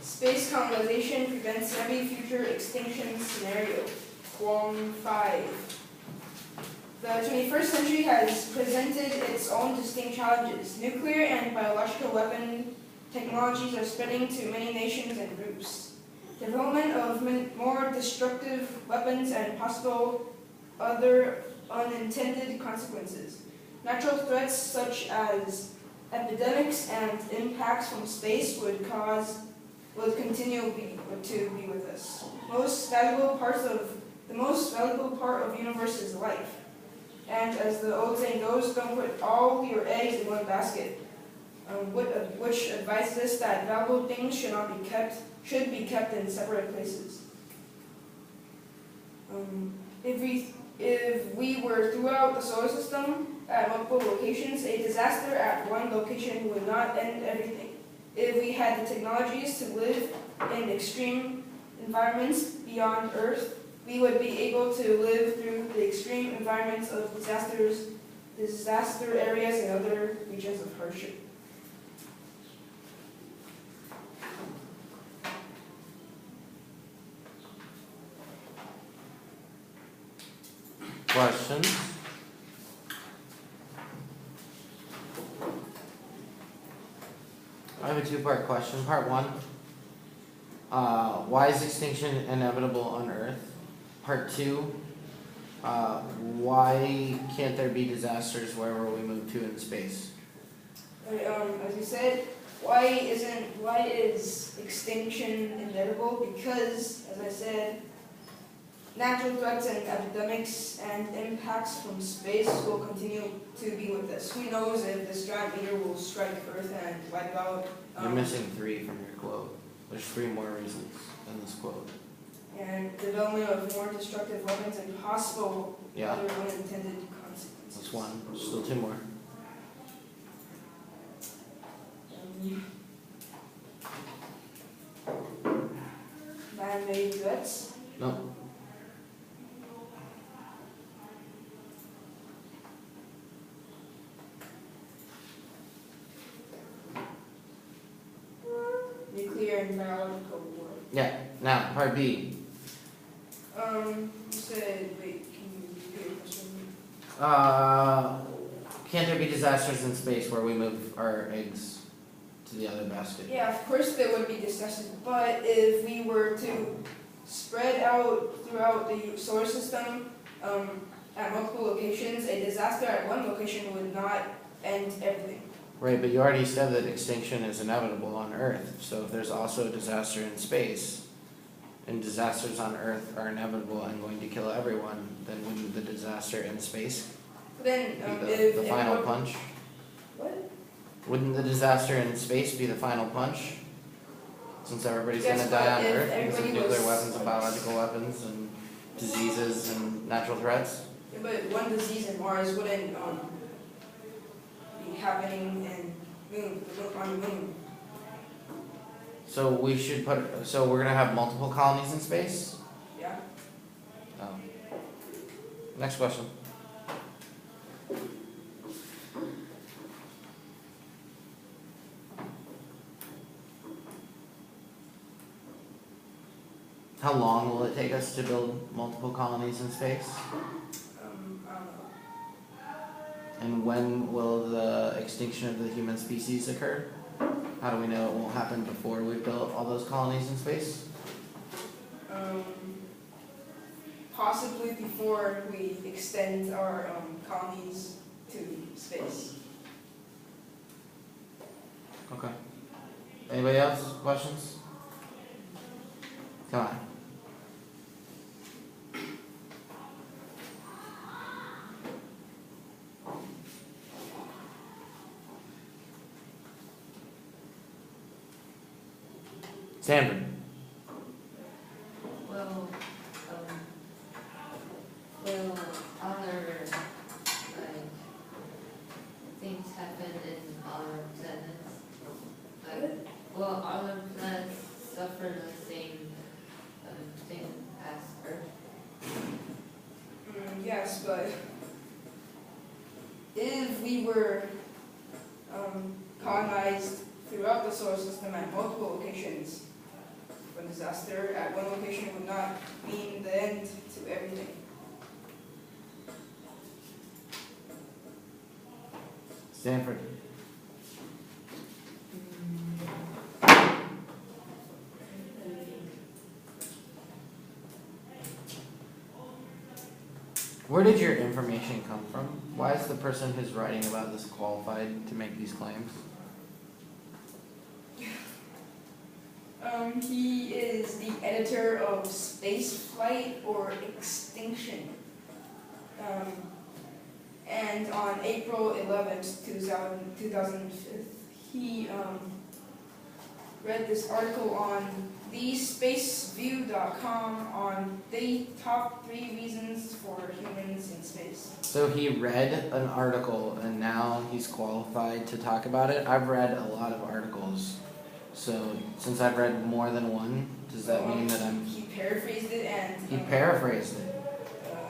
Space colonization prevents every future extinction scenario. Qualm 5. The 21st century has presented its own distinct challenges. Nuclear and biological weapon technologies are spreading to many nations and groups. Development of more destructive weapons and possible other unintended consequences. Natural threats such as epidemics and impacts from space would continue to be with us. The most valuable part of the universe is life. And as the old saying goes, don't put all your eggs in one basket. Which advises that valuable things should be kept in separate places. If we were throughout the solar system at multiple locations, a disaster at one location would not end everything. If we had the technologies to live in extreme environments beyond Earth, we would be able to live through the extreme environments of disaster areas and other regions of hardship. Questions? I have a two-part question. Part one, why is extinction inevitable on Earth? Part two, why can't there be disasters wherever we move to in space? As you said, why is extinction inevitable? Because, as I said, natural threats and epidemics and impacts from space will continue to be with us. Who knows if this giant meteor will strike Earth and wipe out... You're missing three from your quote. There's three more reasons in this quote. And development of more destructive weapons and possible other unintended consequences. That's one. Still two more. Man-made threats? No. Nuclear and biological war. Yeah. Now, part B. You said, wait, can you repeat your question? Can't there be disasters in space where we move our eggs to the other basket? Yeah, of course there would be disasters, but if we were to spread out throughout the solar system at multiple locations, a disaster at one location would not end everything. Right, but you already said that extinction is inevitable on Earth. So if there's also a disaster in space, and disasters on Earth are inevitable and going to kill everyone, then wouldn't the disaster in space Then be the final punch? What? Wouldn't the disaster in space be the final punch? Since everybody's Yes, going to die on but if Earth because of everybody nuclear was- weapons and biological weapons and diseases and natural threats? Yeah, but one disease in Mars wouldn't be happening on the moon. So we're gonna have multiple colonies in space? Yeah. Oh. Next question. How long will it take us to build multiple colonies in space? I don't know. And when will the extinction of the human species occur? How do we know it won't happen before we've built all those colonies in space? Possibly before we extend our colonies to space. Okay. Anybody else? Questions? Come on. Stanford. Will other things happen in other planets? Will other planets suffer the same thing as Earth? Yes, but if we were colonized throughout the solar system at multiple locations, disaster at one location would not mean the end to everything. Stanford. Where did your information come from? Why is the person who's writing about this qualified to make these claims? He is the editor of Spaceflight or Extinction. And on April 11th, 2005, he read this article on thespaceview.com on the top 3 reasons for humans in space. So he read an article and now he's qualified to talk about it? I've read a lot of articles. So since I've read more than one, does that mean that I'm... He paraphrased it and... He paraphrased it.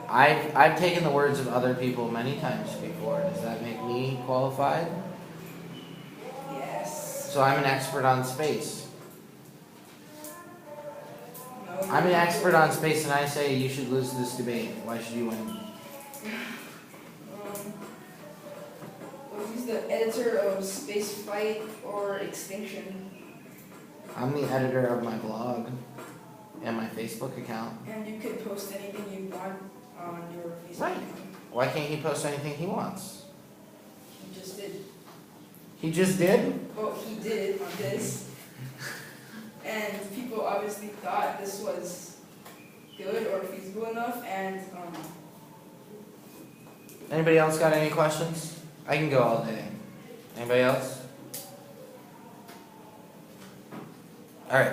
I've taken the words of other people many times before. Does that make me qualified? Yes. So I'm an expert on space. No, I'm an expert on space and I say you should lose this debate. Why should you win? Well, he's the editor of Spaceflight or Extinction. I'm the editor of my blog and my Facebook account. And you can post anything you want on your Facebook Right. account. Why can't he post anything he wants? He just did. He just did? Well, he did on this. And people obviously thought this was good or feasible enough, and Anybody else got any questions? I can go all day. Anybody else? Alright.